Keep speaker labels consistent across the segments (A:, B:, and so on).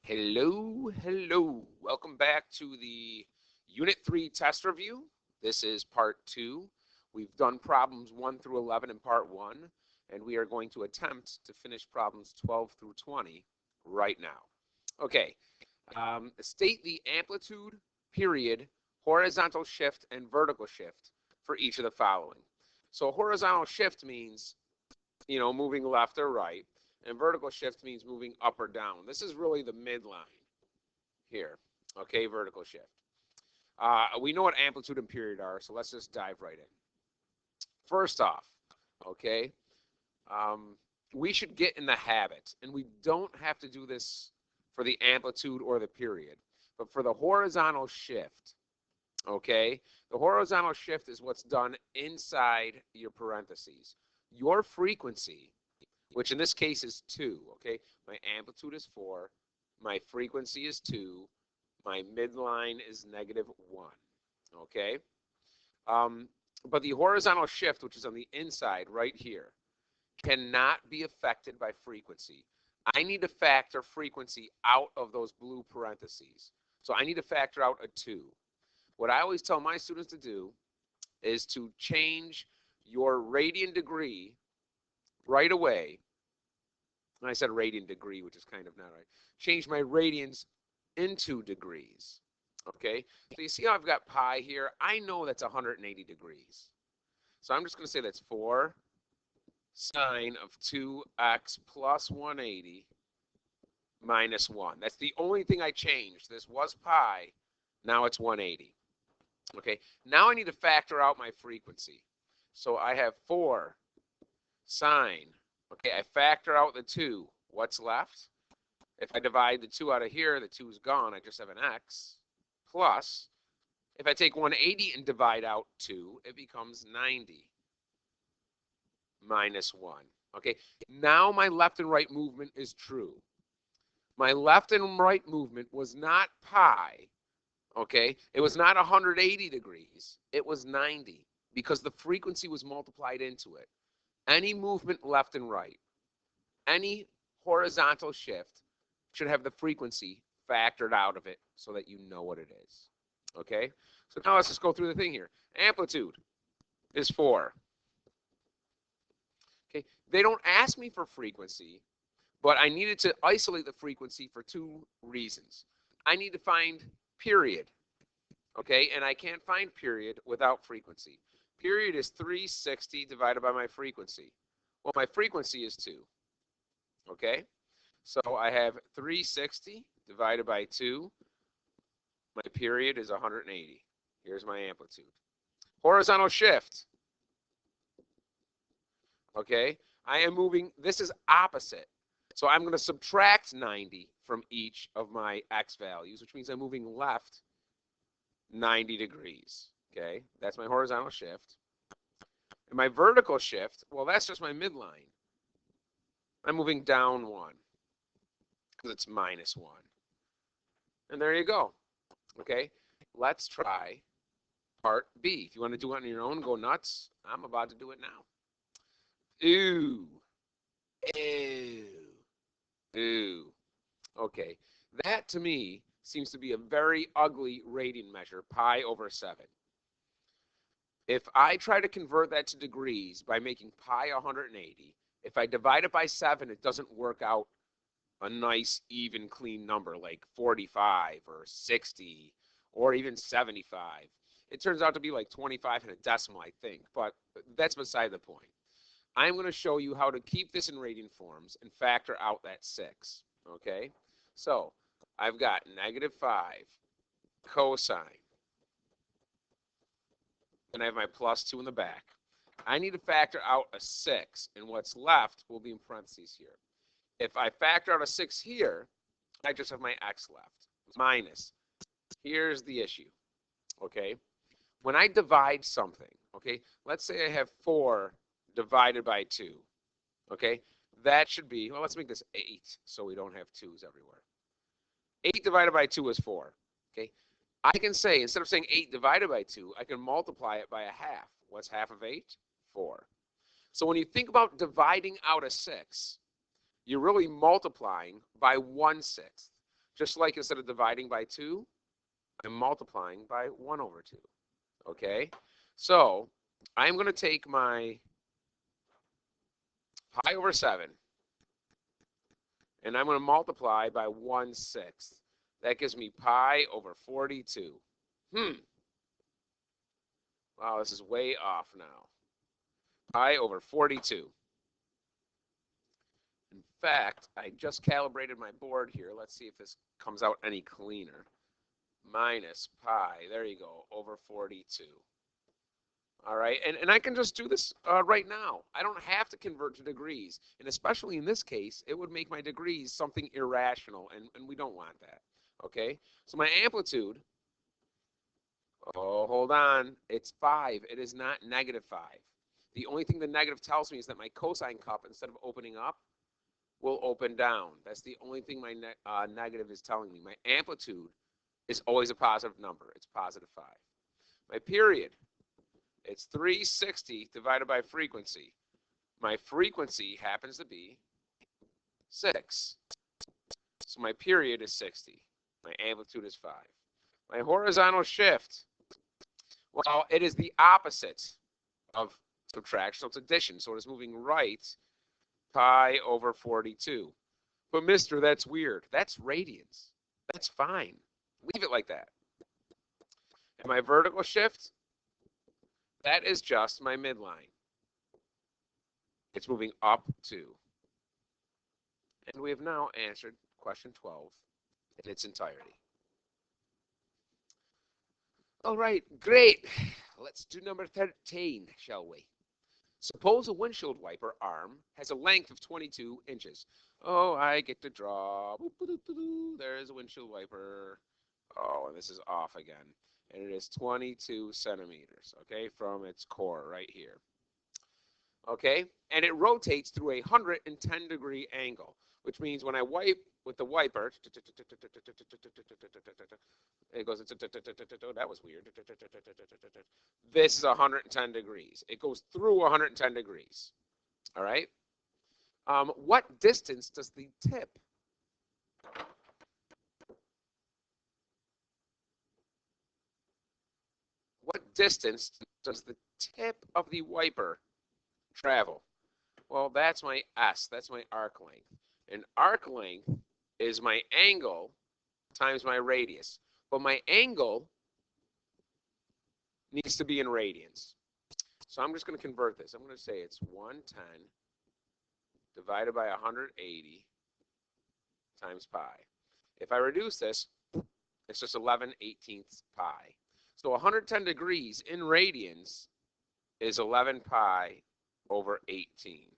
A: Hello, hello. Welcome back to the Unit 3 test review. This is part 2. We've done problems 1 through 11 in part 1, and we are going to attempt to finish problems 12 through 20 right now. Okay, state the amplitude, period, horizontal shift, and vertical shift for each of the following. So horizontal shift means, moving left or right. And vertical shift means moving up or down. This is really the midline here, okay, vertical shift. We know what amplitude and period are, so let's just dive right in. First off, okay, we should get in the habit, and we don't have to do this for the amplitude or the period, but for the horizontal shift, okay, the horizontal shift is what's done inside your parentheses. Your frequency, which in this case is 2, okay? My amplitude is 4, my frequency is 2, my midline is -1, okay? But the horizontal shift, which is on the inside right here, cannot be affected by frequency. I need to factor frequency out of those blue parentheses. So I need to factor out a 2. What I always tell my students to do is to change your radian degree right away. And I said radian degree, which is kind of not right. Change my radians into degrees. Okay, so you see how I've got pi here? I know that's 180 degrees. So I'm just going to say that's 4 sine of 2x plus 180 minus 1. That's the only thing I changed. This was pi. Now it's 180. Okay, now I need to factor out my frequency. So I have 4 sine. Okay, I factor out the 2. What's left? If I divide the 2 out of here, the 2 is gone. I just have an x. Plus, if I take 180 and divide out 2, it becomes 90 minus 1. Okay, now my left and right movement is true. My left and right movement was not pi. Okay, it was not 180 degrees. It was 90 because the frequency was multiplied into it. Any movement left and right, any horizontal shift should have the frequency factored out of it so that you know what it is. Okay, so now let's just go through the thing here. Amplitude is 4. Okay, they don't ask me for frequency, but I needed to isolate the frequency for 2 reasons. I need to find period, okay, and I can't find period without frequency. Period is 360 divided by my frequency. Well, my frequency is 2, okay? So I have 360 divided by 2. My period is 180. Here's my amplitude. Horizontal shift, okay? I am moving, this is opposite. So I'm going to subtract 90 from each of my x values, which means I'm moving left 90 degrees, okay? That's my horizontal shift. And my vertical shift, well, that's just my midline. I'm moving down 1 because it's -1. And there you go, okay? Let's try part B. If you want to do it on your own, go nuts. I'm about to do it now. Ooh. Ew. Ooh. Okay. That, to me, seems to be a very ugly radian measure, pi over 7. If I try to convert that to degrees by making pi 180, if I divide it by 7, it doesn't work out a nice, even, clean number like 45 or 60 or even 75. It turns out to be like 25 and a decimal, I think, but that's beside the point. I'm going to show you how to keep this in radian forms and factor out that 6, okay? So I've got -5 cosine, and I have my +2 in the back. I need to factor out a 6, and what's left will be in parentheses here. If I factor out a 6 here, I just have my x left, minus. Here's the issue, okay? When I divide something, okay, let's say I have 4 divided by 2, okay? That should be, well, let's make this 8 so we don't have 2's everywhere. 8 divided by 2 is 4, okay? I can say, instead of saying 8 divided by 2, I can multiply it by a half. What's half of 8? 4. So when you think about dividing out a 6, you're really multiplying by 1/6. Just like instead of dividing by 2, I'm multiplying by 1 over 2. Okay? So I'm going to take my pi over 7, and I'm going to multiply by 1/6. That gives me pi over 42. Wow, this is way off now. Pi over 42. In fact, I just calibrated my board here. Let's see if this comes out any cleaner. Minus pi, there you go, over 42. All right, and I can just do this right now. I don't have to convert to degrees. And especially in this case, it would make my degrees something irrational, and we don't want that. Okay, so my amplitude, oh, hold on, it's 5. It is not -5. The only thing the negative tells me is that my cosine cup, instead of opening up, will open down. That's the only thing my negative is telling me. My amplitude is always a positive number. It's +5. My period, it's 360 divided by frequency. My frequency happens to be 6. So my period is 60. My amplitude is 5. My horizontal shift, well, it is the opposite of subtraction. So it's addition. So it is moving right, pi over 42. But mister, that's weird. That's radians. That's fine. Leave it like that. And my vertical shift, that is just my midline. It's moving up 2. And we have now answered question 12 in its entirety. All right, great. Let's do number 13, shall we? Suppose a windshield wiper arm has a length of 22 inches. Oh, I get to draw. There's a windshield wiper. Oh, and this is off again. And it is 22 centimeters, okay, from its core right here. Okay, and it rotates through a 110-degree angle, which means when I wipe with the wiper, it goes, that was weird. This is 110 degrees. It goes through 110 degrees, all right? What distance does the tip of the wiper travel? Well, that's my S. That's my arc length. And arc length is my angle times my radius. But my angle needs to be in radians. So I'm just going to convert this. I'm going to say it's 110 divided by 180 times pi. If I reduce this, it's just 11/18 pi. So 110 degrees in radians is 11 pi over 18.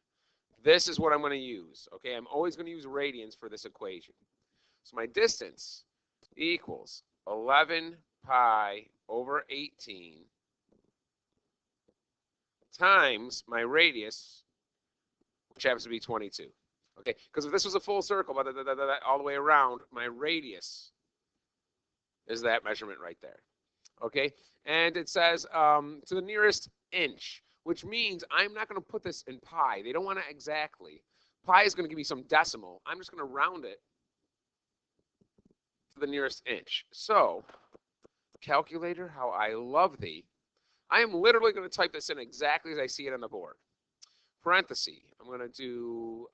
A: This is what I'm going to use. Okay, I'm always going to use radians for this equation. So my distance equals 11 pi over 18 times my radius, which happens to be 22. Okay, because if this was a full circle, all the way around, my radius is that measurement right there. Okay, and it says to the nearest inch, which means I'm not going to put this in pi. They don't want to exactly. Pi is going to give me some decimal. I'm just going to round it to the nearest inch. So, calculator, how I love thee. I am literally going to type this in exactly as I see it on the board. Parenthesis. I'm going to do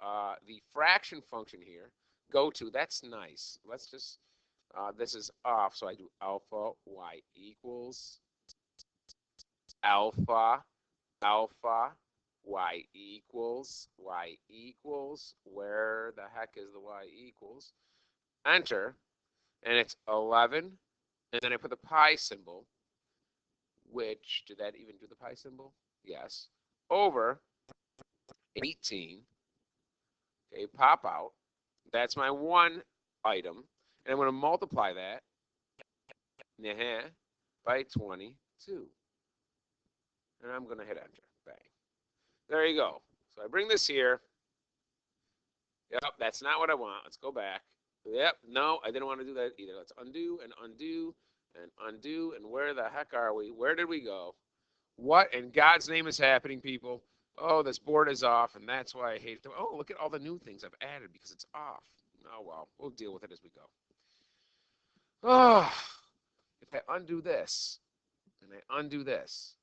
A: the fraction function here. Go to. That's nice. Let's just, this is off, so I do alpha y equals alpha y equals, where the heck is the y equals? Enter, and it's 11, and then I put the pi symbol, which, did that even do the pi symbol? Yes. Over 18, okay, pop out. That's my one item, and I'm going to multiply that by 22. And I'm going to hit enter. Bang. There you go. So I bring this here. Yep, that's not what I want. Let's go back. Yep, no, I didn't want to do that either. Let's undo and undo and undo. And where the heck are we? Where did we go? What in God's name is happening, people? Oh, this board is off, and that's why I hate it. Oh, look at all the new things I've added because it's off. Oh, well, we'll deal with it as we go. Oh, if I undo this and I undo this,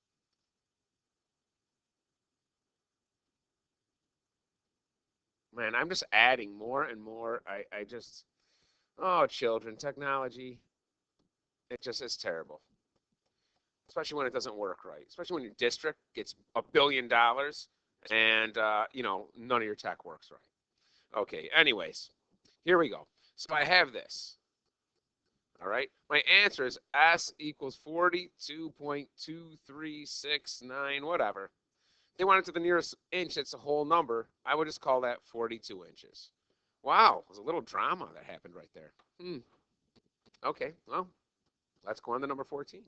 A: man, I'm just adding more and more. I just, oh, children, technology, it just is terrible. Especially when it doesn't work right. Especially when your district gets $1 billion and, none of your tech works right. Okay, anyways, here we go. So I have this. All right. My answer is S equals 42.2369, whatever. They want it to the nearest inch, that's a whole number. I would just call that 42 inches. Wow, there's a little drama that happened right there. Okay, well, let's go on to number 14.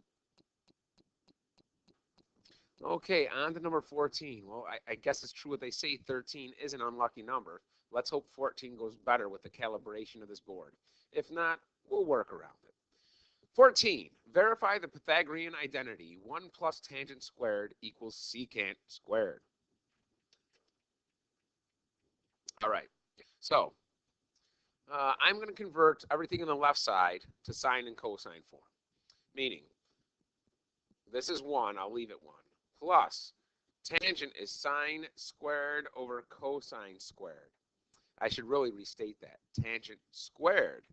A: Okay, on to number 14. Well, I guess it's true what they say, 13 is an unlucky number. Let's hope 14 goes better with the calibration of this board. If not, we'll work around it. 14, verify the Pythagorean identity. 1 plus tangent squared equals secant squared. All right, so I'm going to convert everything on the left side to sine and cosine form, meaning this is 1, I'll leave it 1, plus tangent is sine squared over cosine squared. I should really restate that. Tangent squared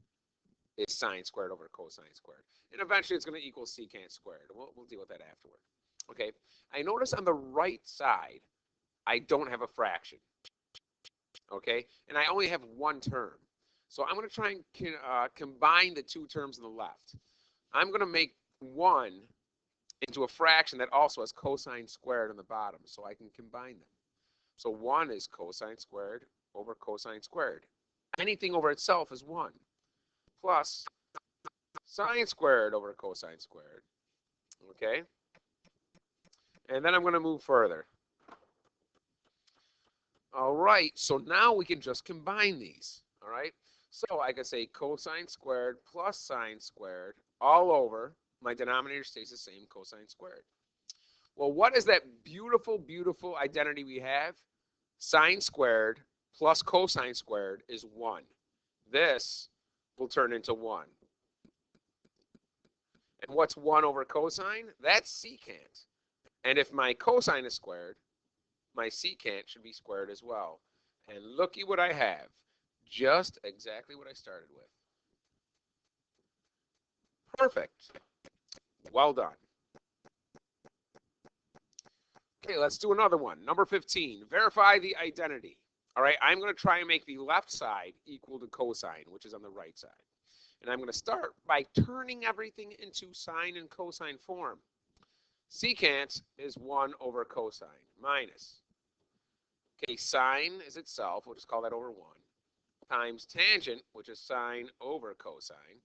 A: is sine squared over cosine squared. And eventually it's going to equal secant squared. We'll deal with that afterward. Okay, I notice on the right side, I don't have a fraction. Okay, and I only have one term. So I'm going to try and combine the two terms on the left. I'm going to make 1 into a fraction that also has cosine squared on the bottom, so I can combine them. So 1 is cosine squared over cosine squared. Anything over itself is 1, plus sine squared over cosine squared. Okay? And then I'm going to move further. All right, so now we can just combine these. All right? So I can say cosine squared plus sine squared all over. My denominator stays the same, cosine squared. Well, what is that beautiful, beautiful identity we have? Sine squared plus cosine squared is 1. This will turn into 1. And what's 1 over cosine? That's secant. And if my cosine is squared, my secant should be squared as well. And looky what I have. Just exactly what I started with. Perfect. Well done. Okay, let's do another one. Number 15, verify the identity. All right, I'm going to try and make the left side equal to cosine, which is on the right side. And I'm going to start by turning everything into sine and cosine form. Secant is 1 over cosine minus. Okay, sine is itself, we'll just call that over 1, times tangent, which is sine over cosine.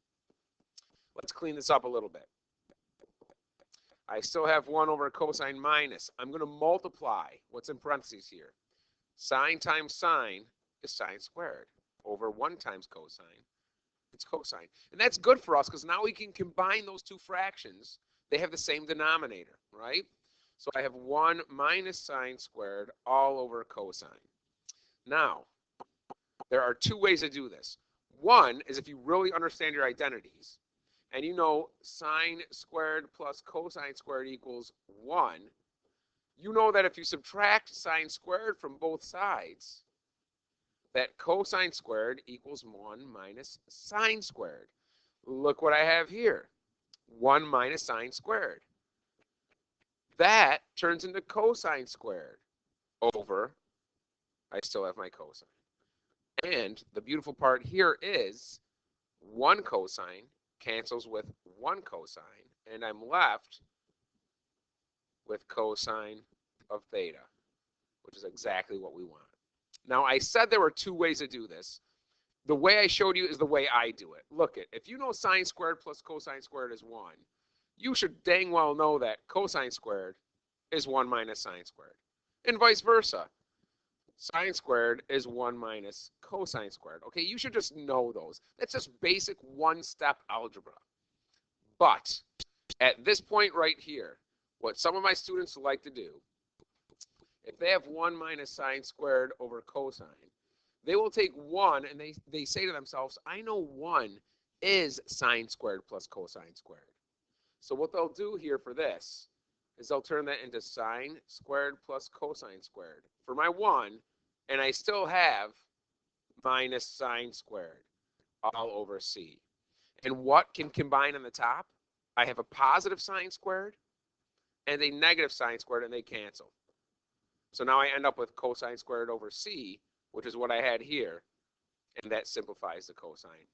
A: Let's clean this up a little bit. I still have 1 over cosine minus. I'm going to multiply what's in parentheses here. Sine times sine is sine squared over 1 times cosine. It's cosine. And that's good for us because now we can combine those two fractions. They have the same denominator, right? So I have 1 minus sine squared all over cosine. Now, there are 2 ways to do this. One is if you really understand your identities, and you know sine squared plus cosine squared equals 1, you know that if you subtract sine squared from both sides, that cosine squared equals 1 minus sine squared. Look what I have here. 1 minus sine squared. That turns into cosine squared over, I still have my cosine. And the beautiful part here is 1 cosine cancels with 1 cosine, and I'm left with cosine of theta, which is exactly what we want. Now, I said there were 2 ways to do this. The way I showed you is the way I do it. Look it, if you know sine squared plus cosine squared is 1, you should dang well know that cosine squared is 1 minus sine squared, and vice versa. Sine squared is 1 minus cosine squared. Okay, you should just know those. That's just basic one-step algebra. But at this point right here, what some of my students like to do, if they have 1 minus sine squared over cosine, they will take 1 and they say to themselves, I know 1 is sine squared plus cosine squared. So what they'll do here for this is they'll turn that into sine squared plus cosine squared for my 1, and I still have minus sine squared all over c. And what can combine on the top? I have a positive sine squared and a negative sine squared, and they cancel. So now I end up with cosine squared over c, which is what I had here, and that simplifies the cosine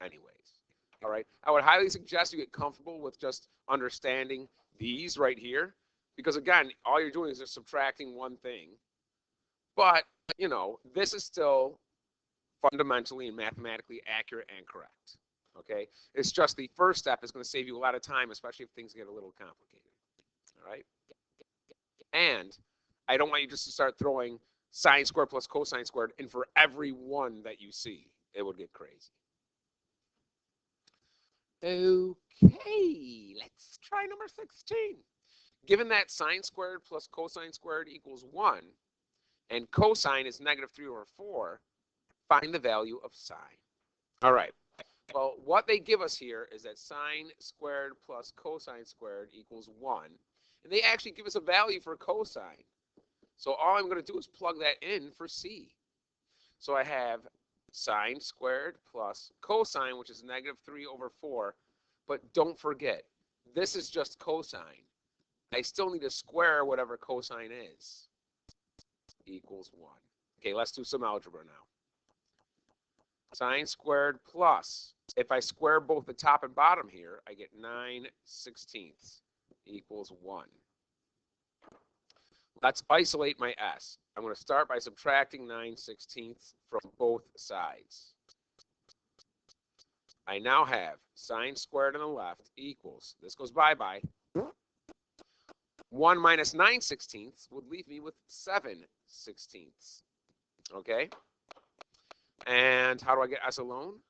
A: anyways. All right, I would highly suggest you get comfortable with just understanding these right here, because again, all you're doing is just subtracting one thing. But, you know, this is still fundamentally and mathematically accurate and correct. Okay, it's just the first step is going to save you a lot of time, especially if things get a little complicated. All right, and I don't want you just to start throwing sine squared plus cosine squared in for every one that you see. It would get crazy. Okay, let's try number 16. Given that sine squared plus cosine squared equals 1, and cosine is negative 3 over 4, find the value of sine. All right, well, what they give us here is that sine squared plus cosine squared equals 1, and they actually give us a value for cosine. So all I'm going to do is plug that in for c. So I have sine squared plus cosine, which is negative 3 over 4. But don't forget, this is just cosine. I still need to square whatever cosine is. Equals 1. Okay, let's do some algebra now. Sine squared plus, if I square both the top and bottom here, I get 9/16 equals 1. Let's isolate my s. I'm going to start by subtracting 9/16 from both sides. I now have sine squared on the left equals, this goes bye-bye, 1 minus 9/16 would leave me with 7/16. Okay? And how do I get s alone?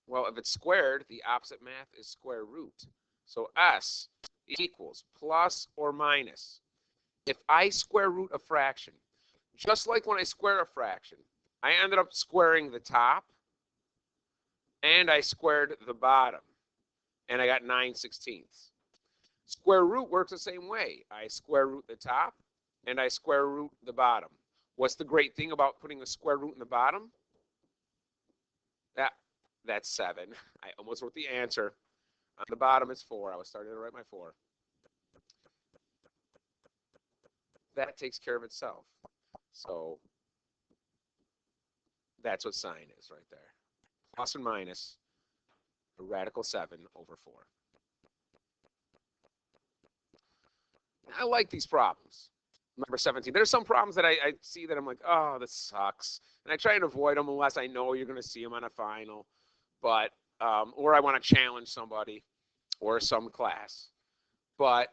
A: Well, if it's squared, the opposite math is square root. So s equals plus or minus. If I square root a fraction, just like when I square a fraction, I ended up squaring the top and I squared the bottom, and I got 9/16. Square root works the same way. I square root the top and I square root the bottom. What's the great thing about putting a square root in the bottom? That's 7. I almost wrote the answer. On the bottom is 4. I was starting to write my 4. That takes care of itself. So that's what sine is right there. Plus and minus a radical 7 over 4. I like these problems. Number 17. There's some problems that I see that I'm like, oh, this sucks. And I try and avoid them unless I know you're going to see them on a final. But, or I want to challenge somebody or some class. But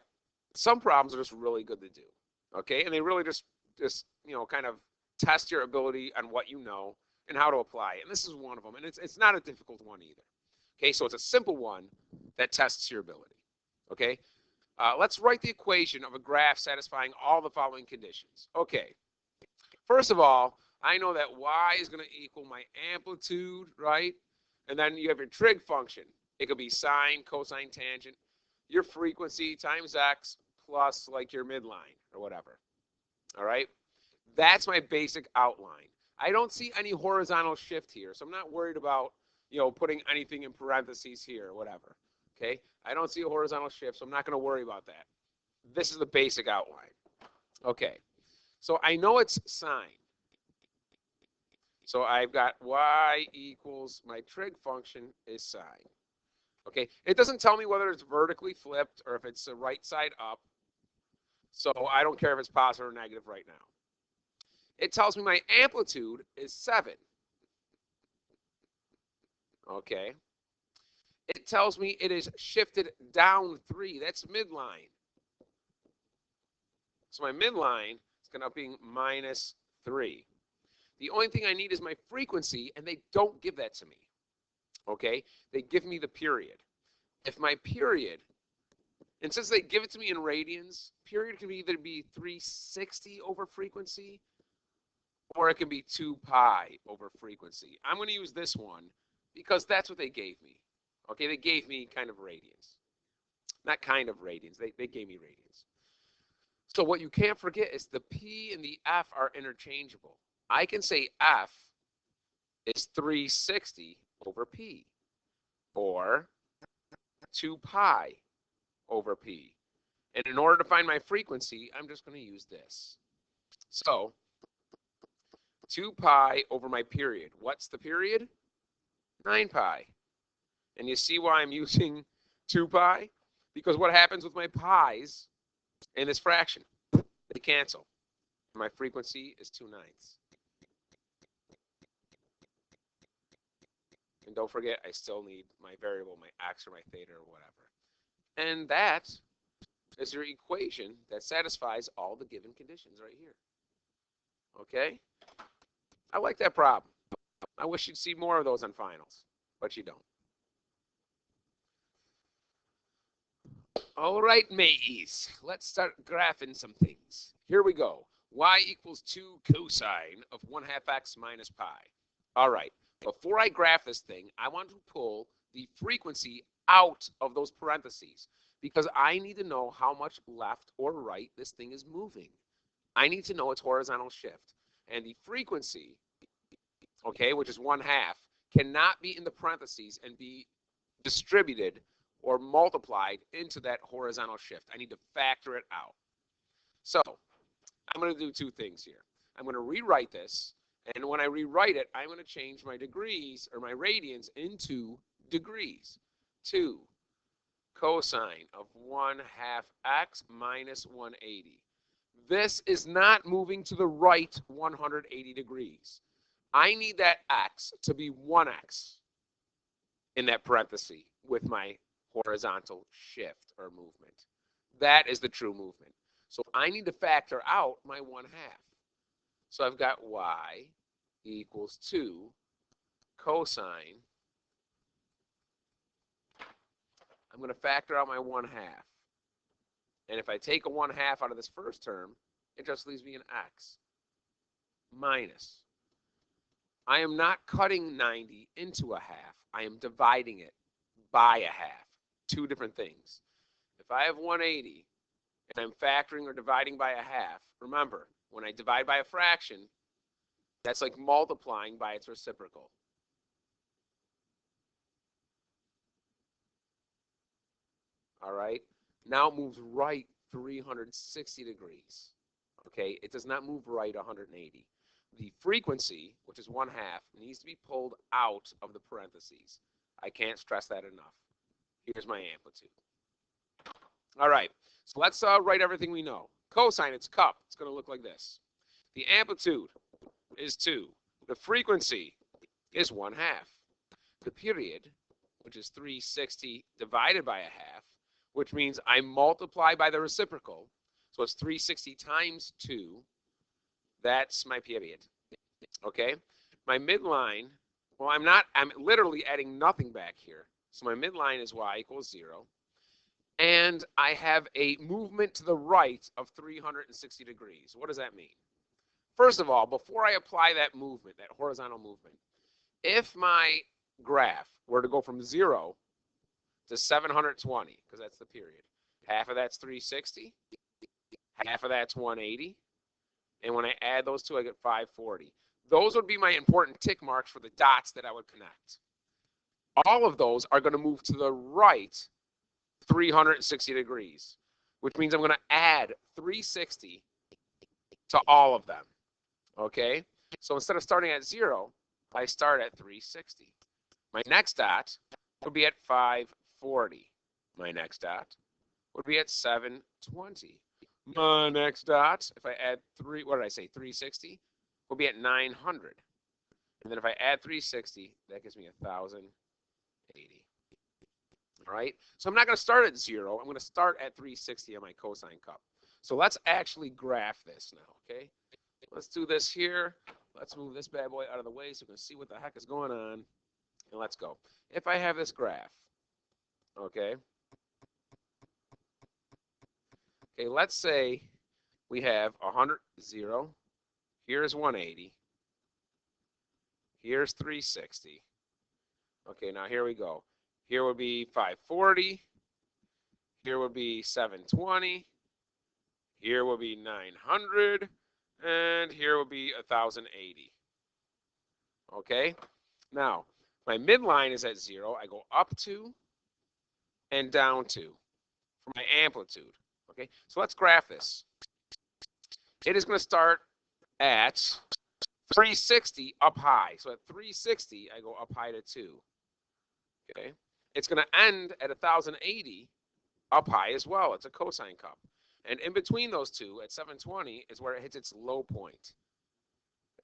A: some problems are just really good to do. Okay? And they really just you know, kind of test your ability on what you know and how to apply it. And this is one of them. And it's not a difficult one either. Okay? So it's a simple one that tests your ability. Okay? Let's write the equation of a graph satisfying all the following conditions. Okay. First of all, I know that y is going to equal my amplitude, right? And then you have your trig function. It could be sine, cosine, tangent, your frequency times x plus like your midline or whatever. All right? That's my basic outline. I don't see any horizontal shift here, so I'm not worried about, you know, putting anything in parentheses here or whatever. Okay? I don't see a horizontal shift, so I'm not going to worry about that. This is the basic outline. Okay. So I know it's sine. So I've got y equals, my trig function is sine. Okay, it doesn't tell me whether it's vertically flipped or if it's the right side up. So I don't care if it's positive or negative right now. It tells me my amplitude is 7. Okay. It tells me it is shifted down 3. That's midline. So my midline is going to be minus 3. The only thing I need is my frequency, and they don't give that to me. Okay? They give me the period. If my period, and since they give it to me in radians, period can either be 360 over frequency, or it can be 2 pi over frequency. I'm going to use this one because that's what they gave me. Okay, they gave me kind of radians. Not kind of radians, they gave me radians. So what you can't forget is the P and the F are interchangeable. I can say F is 360 over P, or 2 pi over P. And in order to find my frequency, I'm just going to use this. So 2 pi over my period. What's the period? 9 pi. And you see why I'm using 2 pi? Because what happens with my pi's in this fraction? They cancel. My frequency is 2/9. And don't forget, I still need my variable, my x or my theta or whatever. And that is your equation that satisfies all the given conditions right here. Okay? I like that problem. I wish you'd see more of those on finals, but you don't. All right, mateys, let's start graphing some things. Here we go. Y equals 2 cosine of 1/2 x minus pi. All right, before I graph this thing, I want to pull the frequency out of those parentheses because I need to know how much left or right this thing is moving. I need to know its horizontal shift. And the frequency, okay, which is 1/2, cannot be in the parentheses and be distributed or multiplied into that horizontal shift. I need to factor it out. So I'm going to do two things here. I'm going to rewrite this, and when I rewrite it, I'm going to change my degrees or my radians into degrees. 2 cosine of 1/2 x minus 180. This is not moving to the right 180 degrees. I need that x to be 1x in that parenthesis with my horizontal shift or movement. That is the true movement. So I need to factor out my 1/2. So I've got y equals 2 cosine. I'm going to factor out my 1/2. And if I take a 1/2 out of this first term, it just leaves me an x minus. I am not cutting 90 into a half. I am dividing it by a half. Two different things. If I have 180 and I'm factoring or dividing by a half, remember, when I divide by a fraction, that's like multiplying by its reciprocal. All right? Now it moves right 360 degrees. Okay? It does not move right 180. The frequency, which is 1/2, needs to be pulled out of the parentheses. I can't stress that enough. Here's my amplitude. All right, so let's write everything we know. Cosine, it's cup. It's going to look like this. The amplitude is 2. The frequency is 1/2. The period, which is 360 divided by a half, which means I multiply by the reciprocal. So it's 360 times 2. That's my period. Okay? My midline, well, I'm literally adding nothing back here. So my midline is y equals 0. And I have a movement to the right of 360 degrees. What does that mean? First of all, before I apply that movement, that horizontal movement, if my graph were to go from 0 to 720, because that's the period, half of that's 360, half of that's 180, and when I add those two, I get 540. Those would be my important tick marks for the dots that I would connect. All of those are going to move to the right 360 degrees, which means I'm going to add 360 to all of them. Okay? So instead of starting at 0, I start at 360. My next dot would be at 540. My next dot would be at 720. My next dot, if I add 360, will be at 900. And then if I add 360, that gives me 1,080. All right? So I'm not going to start at 0. I'm going to start at 360 on my cosine cup. So let's actually graph this now, okay? Let's do this here. Let's move this bad boy out of the way so we can see what the heck is going on. And let's go. If I have this graph, okay? Okay, let's say we have 100, 0. Here's 180. Here's 360. Okay, now here we go. Here would be 540. Here would be 720. Here will be 900. And here will be 1080. Okay? Now, my midline is at 0. I go up 2 and down 2 for my amplitude. Okay? So let's graph this. It is going to start at 360 up high. So at 360, I go up high to 2. Okay? It's going to end at 1080 up high as well. It's a cosine cup. And in between those two, at 720, is where it hits its low point,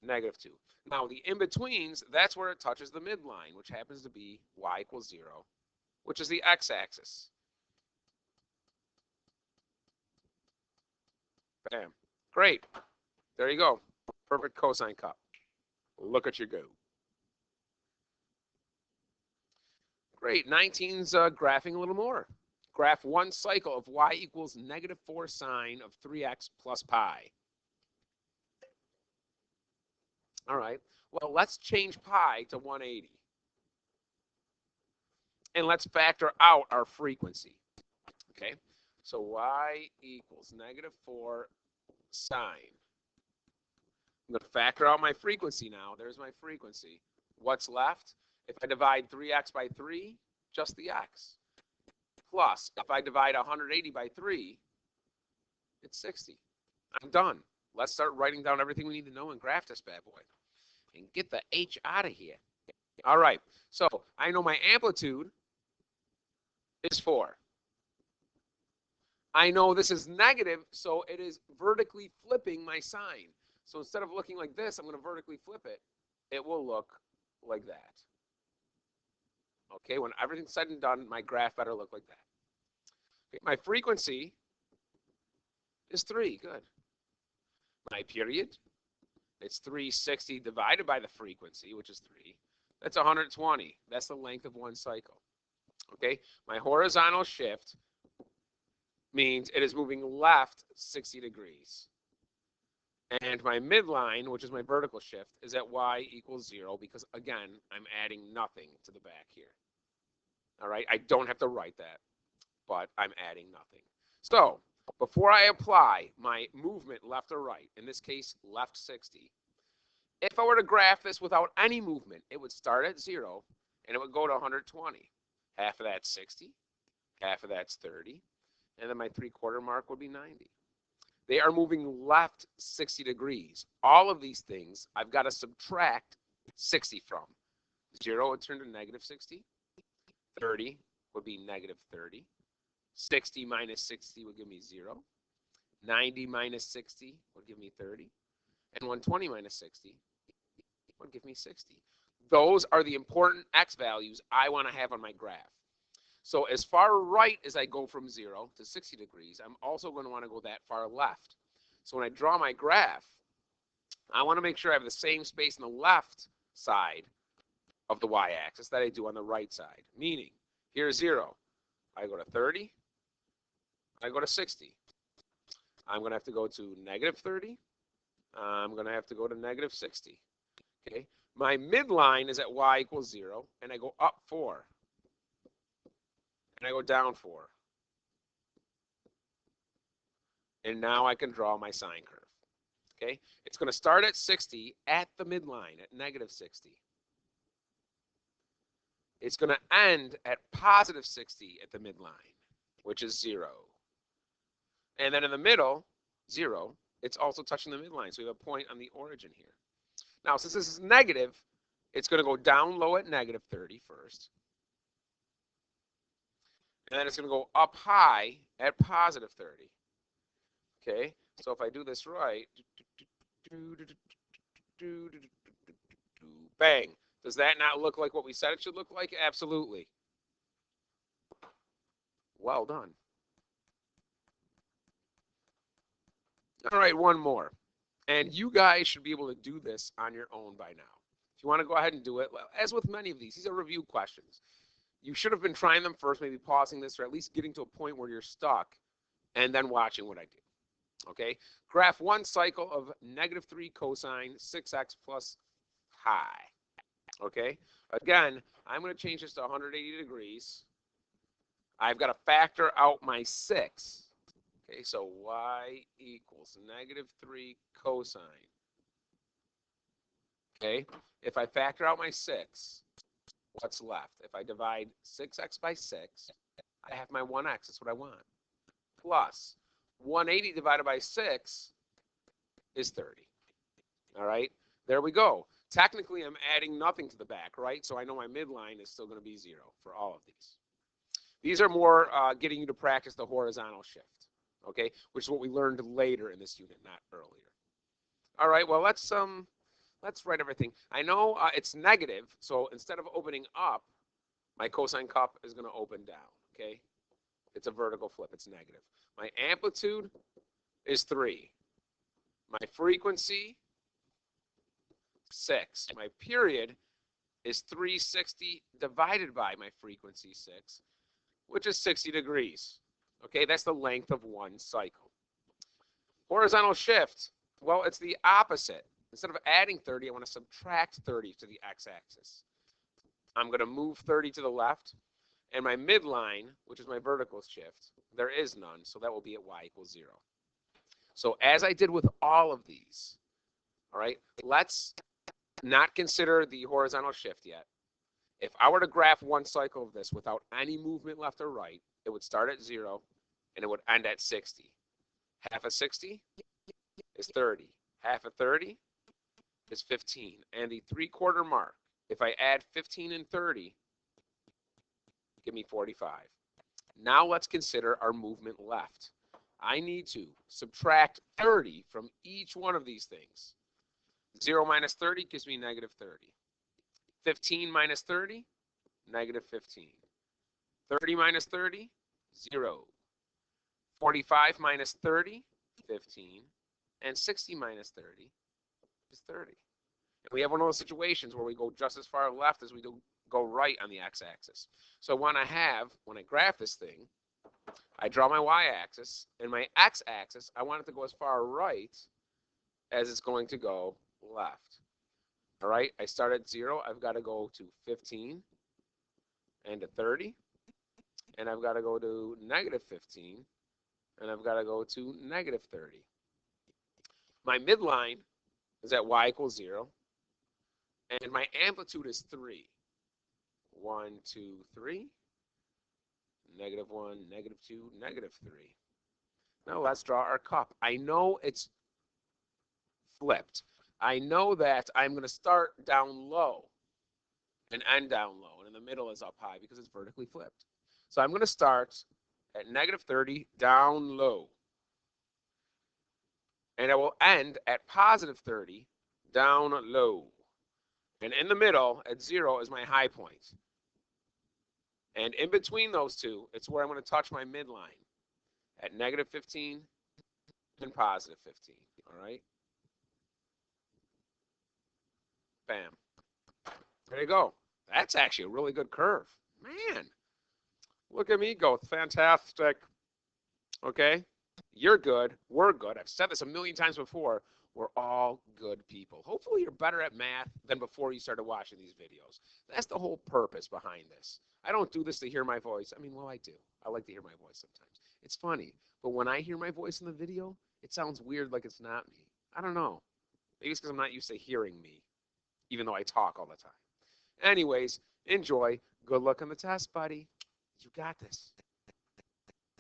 A: -2. Now, the in-betweens, that's where it touches the midline, which happens to be y = 0, which is the x-axis. Bam. Great. There you go. Perfect cosine cup. Look at you go. Great. 19's graphing a little more. Graph one cycle of y = -4 sine of 3x plus pi. All right. Well, let's change pi to 180. And let's factor out our frequency. Okay. So y = -4 sine. I'm going to factor out my frequency now. There's my frequency. What's left? If I divide 3x by 3, just the x. Plus, if I divide 180 by 3, it's 60. I'm done. Let's start writing down everything we need to know and graph this bad boy. And get the h out of here. All right. So I know my amplitude is 4. I know this is negative, so it is vertically flipping my sine. So instead of looking like this, I'm going to vertically flip it. It will look like that. Okay, when everything's said and done, my graph better look like that. Okay, my frequency is 3. Good. My period, it's 360 divided by the frequency, which is 3. That's 120. That's the length of one cycle. Okay, my horizontal shift means it is moving left 60 degrees. And my midline, which is my vertical shift, is at y = 0 because, again, I'm adding nothing to the back here. All right, I don't have to write that, but I'm adding nothing. So before I apply my movement left or right, in this case, left 60, if I were to graph this without any movement, it would start at 0 and it would go to 120. Half of that's 60, half of that's 30, and then my 3/4 mark would be 90. They are moving left 60 degrees. All of these things I've got to subtract 60 from. 0 would turn to -60. 30 would be -30. 60 minus 60 would give me 0. 90 minus 60 would give me 30. And 120 minus 60 would give me 60. Those are the important x values I want to have on my graph. So as far right as I go from 0 to 60 degrees, I'm also going to want to go that far left. So when I draw my graph, I want to make sure I have the same space on the left side of the y-axis that I do on the right side. Meaning, here's 0. I go to 30. I go to 60. I'm going to have to go to -30. I'm going to have to go to -60. Okay. My midline is at y = 0, and I go up 4. And I go down 4. And now I can draw my sine curve. Okay? It's going to start at 60 at the midline, at -60. It's going to end at +60 at the midline, which is 0. And then in the middle, 0, it's also touching the midline. So we have a point on the origin here. Now, since this is negative, it's going to go down low at -30 first. And then it's going to go up high at +30. Okay, so if I do this right, bang. Does that not look like what we said it should look like? Absolutely. Well done. All right, one more. And you guys should be able to do this on your own by now. If you want to go ahead and do it, as with many of these are review questions. You should have been trying them first, maybe pausing this, or at least getting to a point where you're stuck, and then watching what I do. Okay? Graph one cycle of -3 cosine 6x plus pi. Okay? Again, I'm going to change this to 180 degrees. I've got to factor out my 6. Okay, so y equals -3 cosine. Okay, if I factor out my 6, what's left? If I divide 6x by 6, I have my 1x. That's what I want. Plus 180 divided by 6 is 30. All right, there we go. Technically, I'm adding nothing to the back, right? So I know my midline is still going to be 0 for all of these. These are more getting you to practice the horizontal shift, okay, which is what we learned later in this unit, not earlier. All right, well, let's write everything. I know it's negative, so instead of opening up, my cosine cup is going to open down, okay? It's a vertical flip. It's negative. My amplitude is 3. My frequency, 6. My period is 360 divided by my frequency, 6, which is 60 degrees. Okay, that's the length of one cycle. Horizontal shift, well, it's the opposite. Instead of adding 30, I want to subtract 30 to the x-axis. I'm going to move 30 to the left, and my midline, which is my vertical shift, there is none, so that will be at y equals 0. So as I did with all of these, all right, let's not consider the horizontal shift yet. If I were to graph one cycle of this without any movement left or right, it would start at 0 and it would end at 60. Half of 60 is 30. Half of 30 is 15. And the 3/4 mark, if I add 15 and 30, give me 45. Now let's consider our movement left. I need to subtract 30 from each one of these things. 0 minus 30 gives me negative 30. 15 minus 30, negative 15. 30 minus 30, 0. 45 minus 30, 15. And 60 minus 30 is 30. And we have one of those situations where we go just as far left as we do go right on the x-axis. So when I graph this thing, I draw my y-axis, and my x-axis, I want it to go as far right as it's going to go left. All right, I start at 0. I've got to go to 15 and to 30. And I've got to go to negative 15. And I've got to go to negative 30. My midline is at y equals 0. And my amplitude is 3. 1, 2, 3. Negative 1, negative 2, negative 3. Now let's draw our cup. I know it's flipped. I know that I'm going to start down low and end down low, and in the middle is up high because it's vertically flipped. So I'm going to start at negative 30 down low, and I will end at positive 30 down low. And in the middle at 0 is my high point. And in between those two, it's where I'm going to touch my midline at negative 15 and positive 15. All right? Bam. There you go. That's actually a really good curve. Man, look at me go. Fantastic. Okay? You're good. We're good. I've said this a million times before. We're all good people. Hopefully you're better at math than before you started watching these videos. That's the whole purpose behind this. I don't do this to hear my voice. I mean, well, I do. I like to hear my voice sometimes. It's funny. But when I hear my voice in the video, it sounds weird like it's not me. I don't know. Maybe it's because I'm not used to hearing me, even though I talk all the time. Anyways, enjoy. Good luck on the test, buddy. You got this.